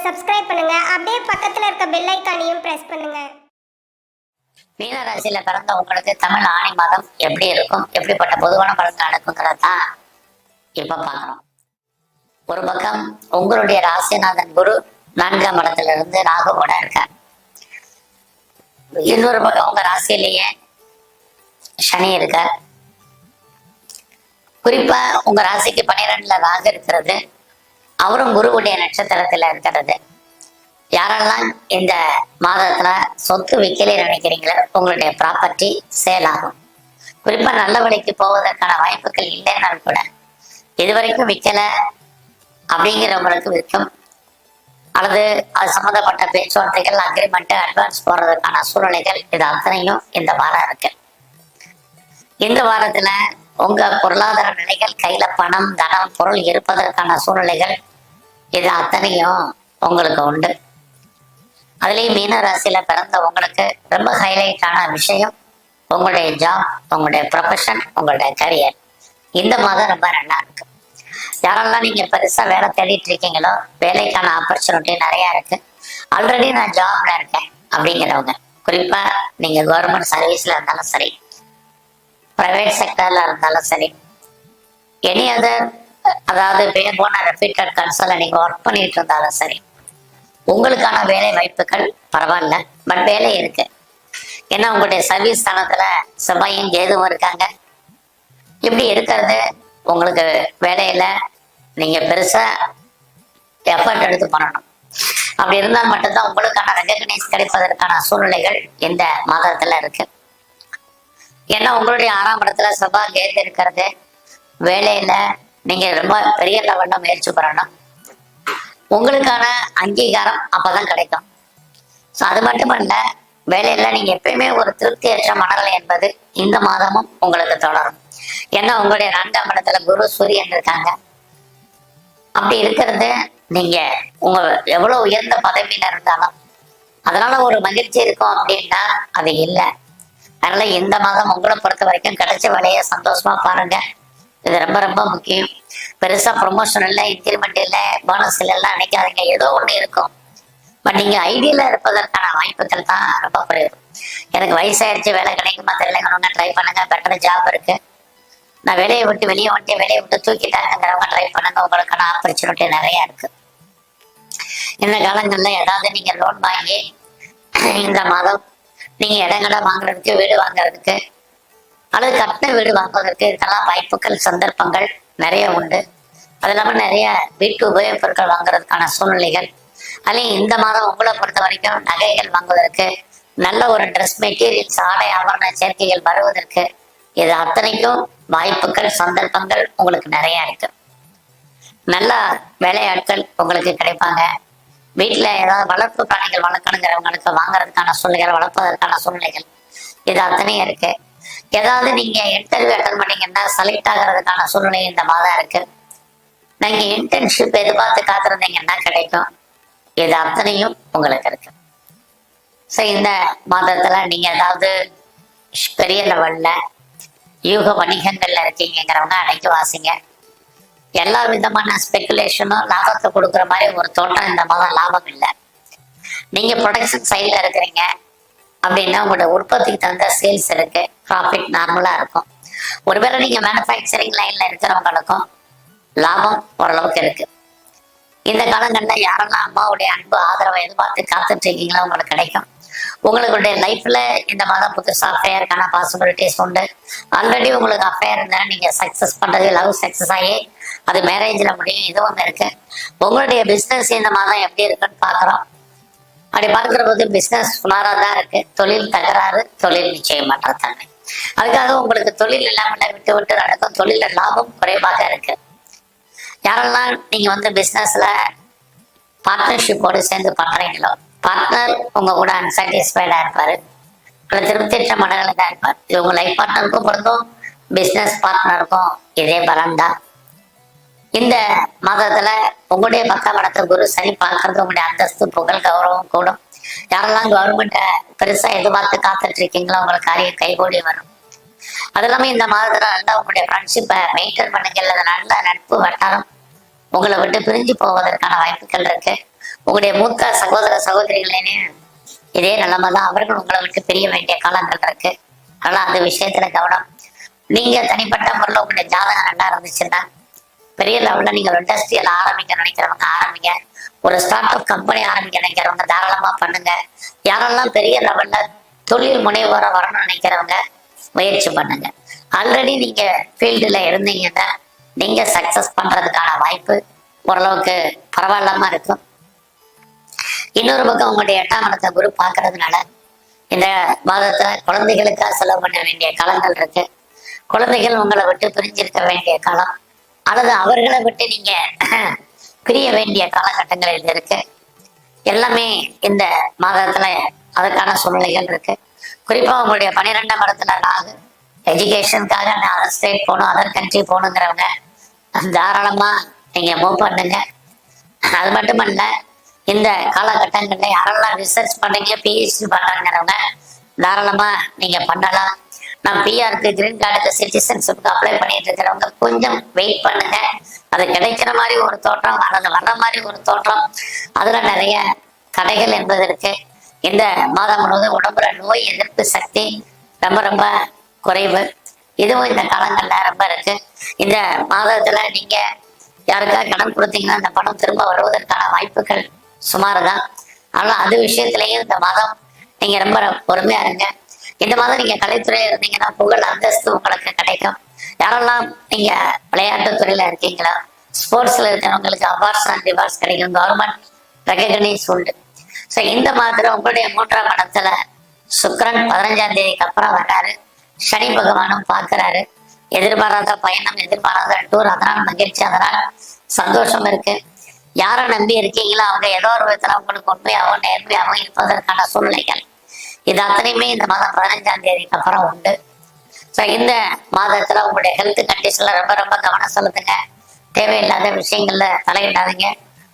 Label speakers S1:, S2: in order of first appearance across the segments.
S1: Subscribe பண்ணுங்க. அப்படியே பக்கத்துல இருக்க பெல் ஐகானையும் பிரஸ் பண்ணுங்க.
S2: மீன ராசியில பிறந்த உங்களுக்கு தமிழ் ஆணி மாதம் எப்படி இருக்கும், எப்படிப்பட்ட பொதுவான பலன்கள் நடக்குங்கிறதான் இப்ப பாக்குறோம். ஒரு பக்கம் உங்களுடைய ராசிநாதன் குரு 4ஆம் இடத்துல இருந்து ராகுவோட இருக்கார். இன்னொரு பக்கம் உங்க ராசியிலேயே சனி இருக்கார். குறிப்பா உங்க ராசிக்கு 12ல ராகு இருக்கிறது, அவரும் குருவுடைய நட்சத்திரத்துல இருக்கிறது. யாரெல்லாம் இந்த மாதத்துல சொத்து விற்கல நினைக்கிறீங்களோ உங்களுடைய ப்ராப்பர்ட்டி சேல் ஆகும். குறிப்பா நல்ல வழிக்கு போவதற்கான வாய்ப்புகள் இல்லைன்னாலும் கூட இதுவரைக்கும் விற்கல அப்படிங்கிறவங்களுக்கு விற்கும், அல்லது அது சம்மந்தப்பட்ட பேச்சுவார்த்தைகள் அக்ரிமெண்ட் அட்வான்ஸ் போடுறதுக்கான சூழ்நிலைகள் இது அத்தனையும் இந்த வாரம் இருக்கு. இந்த வாரத்துல உங்க பொருளாதார நிலைகள், கையில பணம் தனம் பொருள் இருப்பதற்கான சூழ்நிலைகள் இது அத்தனையும் உங்களுக்கு உண்டு. அதுலேயும் மீன ராசியில பிறந்த உங்களுக்கு ரொம்ப ஹைலைட்டான விஷயம் உங்களுடைய ஜாப், உங்களுடைய ப்ரொஃபஷன், உங்களுடைய கரியர். இந்த மாதம் ரொம்ப நல்லா இருக்கு. யாரெல்லாம் நீங்க பெருசா வேலை தேடிட்டு இருக்கீங்களோ வேலைக்கான ஆப்பர்ச்சுனிட்டி நிறைய இருக்கு. ஆல்ரெடி நான் ஜாப்ல இருக்கேன் அப்படிங்கிறவங்க, குறிப்பா நீங்க கவர்மெண்ட் சர்வீஸ்ல இருந்தாலும் சரி, பிரைவேட் செக்டர்ல இருந்தாலும் சரி, எனி அதர், அதாவது பேர் போன ரெப்யூட்டட் கன்சல்ல நீங்க ஒர்க் பண்ணிட்டு இருந்தாலும் சரி, உங்களுக்கான வேலை வாய்ப்புகள் பரவாயில்ல, பட் வேலை இருக்கு. ஏன்னா உங்களுடைய சர்வீஸ் ஸ்தானத்துல செவ்வாயும் கேதுவும் இருக்காங்க. இப்படி இருக்கிறது உங்களுக்கு வேலையில நீங்க பெருசா எஃபர்ட் எடுத்து பண்ணணும். அப்படி இருந்தால் மட்டும்தான் உங்களுக்கான ரெகக்னைஸ் கிடைப்பதற்கான சூழ்நிலைகள் இந்த மாதத்துல இருக்கு. ஏன்னா உங்களுடைய 6ஆம் இடத்துல செவ்வாய் கேது இருக்கிறது, வேலையில நீங்க ரொம்ப பெரிய லெவல்ல முயற்சி பண்ணணும். உங்களுக்கான அங்கீகாரம் அப்பதான் கிடைக்கும். ஸோ அது மட்டுமல்ல, வேலையில நீங்க எப்பயுமே ஒரு திருப்தியற்ற மனநிலை என்பது இந்த மாதமும் உங்களுக்கு தொடரும். ஏன்னா உங்களுடைய 4ஆம் இடத்துல குரு சூரியன் இருக்காங்க. அப்படி இருக்கிறது நீங்க உங்க எவ்வளவு உயர்ந்த பதவியில இருந்தாலும் அதனால ஒரு மகிழ்ச்சி இருக்கும் அப்படின்னா அது இல்லை. அதனால இந்த மாதம் உங்களை பொறுத்த வரைக்கும் கிடைச்ச வேலையை சந்தோஷமா பாருங்க. இது ரொம்ப ரொம்ப முக்கியம். பெருசா ப்ரொமோஷன் இல்லை, இன்கிரிமெண்ட் இல்லை, போனஸ் இல்லைலாம் நினைக்காதீங்க. ஏதோ ஒண்ணு இருக்கும், பட் நீங்க ஐடியில இருப்பதற்கான வாய்ப்புகள் தான் ரொம்ப குறைவு. எனக்கு வயசாயிருச்சு, வேலை கிடைக்குமா தெரியலங்கன்னு ட்ரை பண்ணுங்க. பெட்டர் ஜாப் இருக்கு, நான் வேலையை விட்டு வெளியே வந்துட்டு வேலையை விட்டு தூக்கிட்டாங்கிறவங்க ட்ரை பண்ணுங்க. உங்களுக்கான ஆப்பர்ச்சுனிட்டி நிறைய இருக்கு. இந்த காலங்கள்ல ஏதாவது நீங்க லோன் வாங்கி இந்த மாதம் நீங்க இடங்களை வாங்குறதுக்கு, வீடு வாங்குறதுக்கு, அல்லது கட்டின வீடு வாங்குவதற்கு இதெல்லாம் வாய்ப்புகள், சந்தர்ப்பங்கள் நிறைய உண்டு. அது இல்லாமல் நிறைய வீட்டு உபயோகப் பொருட்கள் வாங்குறதுக்கான சூழ்நிலைகள். அதுலேயும் இந்த மாதம் உங்களை பொறுத்த வரைக்கும் நகைகள் வாங்குவதற்கு, நல்ல ஒரு ட்ரெஸ் மெட்டீரியல்ஸ், ஆடை ஆபரண சேர்க்கைகள் வருவதற்கு, இது அத்தனைக்கும் வாய்ப்புகள், சந்தர்ப்பங்கள் உங்களுக்கு நிறைய இருக்கு. நல்ல வேலையாட்கள் உங்களுக்கு கிடைப்பாங்க. வீட்டில் ஏதாவது வளர்ப்பு பிராணிகள் வளர்க்கணுங்கிறவங்களுக்கு வாங்குறதுக்கான சூழ்நிலைகள், வளர்ப்பதற்கான சூழ்நிலைகள் இது அத்தனையும் இருக்கு. ஏதாவது நீங்க இன்டர்வியூ அட்டன் பண்ணீங்கன்னா செலக்ட் ஆகிறதுக்கான சூழ்நிலை இந்த மாதம் இருக்கு. நீங்க இன்டர்ன்ஷிப் எதிர்பார்த்து காத்திருந்தீங்கன்னா கிடைக்கும். இது அத்தனையும் உங்களுக்கு இருக்கு. ஸோ இந்த மாதத்துல நீங்க ஏதாவது பெரிய லெவல்ல யூக வணிகங்கள்ல இருக்கீங்கிறவங்க அன்னைக்கு வாசிங்க. எல்லா விதமான ஸ்பெகுலேஷனும் லாபத்தை கொடுக்குற மாதிரி ஒரு தோட்டம் இந்த மாதம் லாபம் இல்லை. நீங்க ப்ரொடக்ஷன் சைட்ல இருக்கிறீங்க அப்படின்னா உங்களோட உற்பத்திக்கு தகுந்த சேல்ஸ் இருக்கு, ப்ராஃபிட் நார்மலா இருக்கும். ஒருவேளை நீங்க மேனுஃபேக்சரிங் லைன்ல இருக்கிறவங்களுக்கும் லாபம் ஓரளவுக்கு இருக்கு. இந்த காலங்களில் யாரெல்லாம் அம்மாவுடைய அன்பு ஆதரவை எதிர்பார்த்து காத்துட்டு இருக்கீங்களோ உங்களுக்கு கிடைக்கும். உங்களுடைய லைஃப்ல இந்த மாதம் புதுசா அஃபேருக்கான பாசிபிலிட்டிஸ் உண்டு. ஆல்ரெடி உங்களுக்கு அஃபேர் இருந்தா நீங்க சக்சஸ் பண்றது, லவ் சக்சஸ் ஆகி அது மேரேஜ்ல முடியும். இதுவும் இருக்கு. உங்களுடைய பிசினஸ் இந்த மாதம் எப்படி இருக்குன்னு பாக்குறோம். அப்படி பார்க்கிற போது பிசினஸ் சுமாரா தான் இருக்கு. தொழில் தகராறு, தொழில் நிச்சயமற்ற தன்மை. அதுக்காக உங்களுக்கு தொழில் இல்லாமல் விட்டு விட்டு நடக்கும். தொழில லாபம் குறைவாக இருக்கு. யாரெல்லாம் நீங்க பிசினஸ்ல பார்ட்னர்ஷிப்போடு சேர்ந்து பண்றீங்களோ, பார்ட்னர் உங்க கூட அன்சாட்டிஸ்ஃபைடா இருப்பாரு, திருப்தியற்ற மனநிலை தான் இருப்பார். இது உங்க லைஃப் பார்ட்னருக்கும் பொருந்தும், பிசினஸ் பார்ட்னருக்கும் இதே பலன் தான். இந்த மாதத்துல உங்களுடைய 10ஆம் இடத்தை குரு சனி பார்க்கறது உங்களுடைய அந்தஸ்து, புகழ், கௌரவம் கூடும். யாரெல்லாம் கவர்மெண்ட்டை பெருசா எதிர்பார்த்து காத்துட்டு இருக்கீங்களோ உங்களுக்கு காரியம் கைகூடி வரும். அது இல்லாம இந்த மாதத்துல நல்லா உங்களுடைய ஃப்ரெண்ட்ஷிப்பை மெயின்டைன் பண்ணுங்க. நல்ல நட்பு வட்டாரம் உங்களை விட்டு பிரிஞ்சு போவதற்கான வாய்ப்புகள் இருக்கு. உங்களுடைய மூத்த சகோதர சகோதரிகளே இதே நிலைமை தான். அவர்கள் உங்களை விட்டு பிரிய வேண்டிய காலங்கள் இருக்கு. அதனால அந்த விஷயத்துல கவனம். நீங்க தனிப்பட்ட முறையில் உங்களுடைய ஜாதகம் நல்லா இருந்துச்சுன்னா பெரிய லெவலில் நீங்கள் ஒரு இண்டஸ்ட்ரியல் ஆரம்பிக்க நினைக்கிறவங்க ஆரம்பிங்க. ஒரு ஸ்டார்ட் அப் கம்பெனி ஆரம்பிக்க நினைக்கிறவங்க தாராளமாக பண்ணுங்க. யாரெல்லாம் பெரிய லெவலில் தொழில் முனைவோராக வரணும்னு நினைக்கிறவங்க முயற்சி பண்ணுங்க. ஆல்ரெடி நீங்க ஃபீல்டில் இருந்தீங்கன்னா நீங்க சக்சஸ் பண்றதுக்கான வாய்ப்பு ஓரளவுக்கு பரவாயில்லாம இருக்கும். இன்னொரு பக்கம் உங்களுடைய 8ஆம் இடத்தை குரு பார்க்கறதுனால இந்த மாதத்துல குழந்தைகளுக்காக செலவு பண்ண வேண்டிய காலங்கள் இருக்கு. குழந்தைகள் உங்களை விட்டு பிரிஞ்சிருக்க வேண்டிய காலம் அல்லது அவர்களை விட்டு நீங்க பிரிய வேண்டிய காலகட்டங்கள் இது இருக்கு. எல்லாமே இந்த மாதத்துல அதுக்கான சூழ்நிலைகள் இருக்கு. குறிப்பா உங்களுடைய 12ஆம் இடத்துல ராகு எஜுகேஷனுக்காக அதர் ஸ்டேட் போகணும், அதர் கண்ட்ரி போகணுங்கிறவங்க தாராளமா நீங்க மூவ் பண்ணுங்க. அது மட்டுமல்ல, இந்த காலகட்டங்கள்ல யாரெல்லாம் ரிசர்ச் பண்றீங்க, பிஹெச்டி பண்றாங்கிறவங்க தாராளமா நீங்க பண்ணலாம். நான் பிஆருக்கு, கிரீன் கார்டுக்கு, சிட்டிசன்ஷிப்க்கு அப்ளை பண்ணிட்டு இருக்கிறவங்க கொஞ்சம் வெயிட் பண்ணுங்க. அது கிடைக்கிற மாதிரி ஒரு தோற்றம், அல்லது வர்ற மாதிரி ஒரு தோற்றம், அதுல நிறைய தடைகள் என்பது இருக்கு. இந்த மாதம் முழுவதும் உடம்புல நோய் எதிர்ப்பு சக்தி ரொம்ப ரொம்ப குறைவு. இதுவும் இந்த காலங்கள்ல ரொம்ப இருக்கு. இந்த மாதத்துல நீங்க யாருக்காக கடன் கொடுத்தீங்கன்னா அந்த பணம் திரும்ப வருவதற்கான வாய்ப்புகள் சுமார் தான். அதனால அது விஷயத்திலையும் இந்த மாதம் நீங்க ரொம்ப பொறுமையா இருங்க. இந்த மாதம் நீங்க கலைத்துறையில இருந்தீங்கன்னா புகழ் அந்தஸ்து உங்களுக்கு கிடைக்கும். யாரெல்லாம் நீங்க விளையாட்டு துறையில இருக்கீங்களா, ஸ்போர்ட்ஸ்ல இருக்கிறவங்களுக்கு அவார்ட்ஸ் அண்ட் ரிவார்ட்ஸ் கிடைக்கும், கவர்மெண்ட் ரெகக்னைஸ் உண்டு. ஸோ இந்த மாதத்துல உங்களுடைய 3ஆம் இடத்துல சுக்கிரன் 15ஆம் தேதிக்கு அப்புறம் வர்றாரு. சனி பகவானும் பார்க்கிறாரு. எதிர்பாராத பயணம், எதிர்பாராத டூர், அதனால் மகிழ்ச்சி, அதனால் சந்தோஷம் இருக்கு. யாரை நம்பி இருக்கீங்களோ அவங்க ஏதோ ஒரு விதத்துல உங்களுக்கு உண்மையாகவும் நேர்மையாகவும் இருப்பதற்கான சூழ்நிலைகள் இது அத்தனையுமே இந்த மாதம் 15ஆம் தேதிக்கு அப்புறம் உண்டு. ஸோ இந்த மாதத்துல உங்களுடைய ஹெல்த் கண்டிஷன்ல ரொம்ப ரொம்ப கவனம் செலுத்துங்க. தேவையில்லாத விஷயங்கள்ல தலையிடாதீங்க.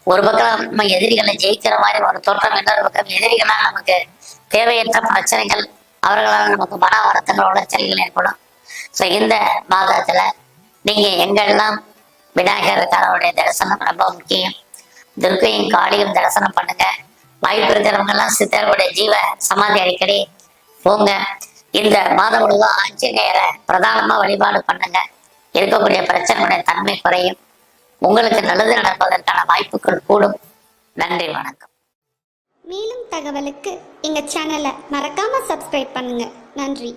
S2: ஒரு பக்கம் நம்ம எதிரிகளை ஜெயிக்கிற மாதிரி ஒரு தோற்றம், இன்னொரு பக்கம் எதிரிகளா நமக்கு தேவையற்ற பிரச்சனைகள், அவர்களால் நமக்கு மன வருத்தங்கள், உளைச்சல்கள் ஏற்படும். ஸோ இந்த மாதத்துல நீங்க எங்கெல்லாம் விநாயகர் இருக்காரோடைய தரிசனம் ரொம்ப முக்கியம். துர்க்கையும் காளியும் தரிசனம் பண்ணுங்க. வாய்ப்பு இருக்கிறவங்க எல்லாம் சித்தர்களுடைய ஜீவ சமாதி அடிக்கடி போங்க. இந்த மாதம் முழுவதும் ஆஞ்சநேயரை பிரதானமா வழிபாடு பண்ணுங்க. இருக்கக்கூடிய பிரச்சனையுடைய தன்மை குறையும். உங்களுக்கு நல்லது நடப்பதற்கான வாய்ப்புகள் கூடும். நன்றி, வணக்கம்.
S1: மேலும் தகவலுக்கு எங்க சேனலை மறக்காம சப்ஸ்கிரைப் பண்ணுங்க. நன்றி.